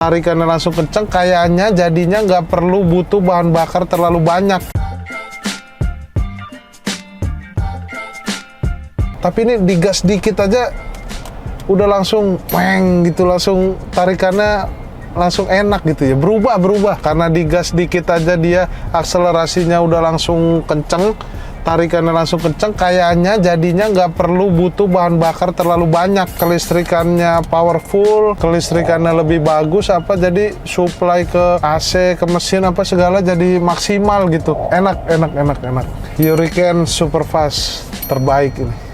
tarikannya langsung kenceng, kayaknya jadinya nggak perlu butuh bahan bakar terlalu banyak. Tapi ini digas dikit aja udah langsung weng gitu, langsung tarikannya langsung enak gitu ya, berubah karena digas dikit aja dia akselerasinya udah langsung kenceng, tarikannya langsung kenceng, kayaknya jadinya nggak perlu butuh bahan bakar terlalu banyak, kelistrikannya powerful, kelistrikannya lebih bagus, jadi supply ke AC, ke mesin segala jadi maksimal gitu, enak. Hurricane Superfast terbaik ini.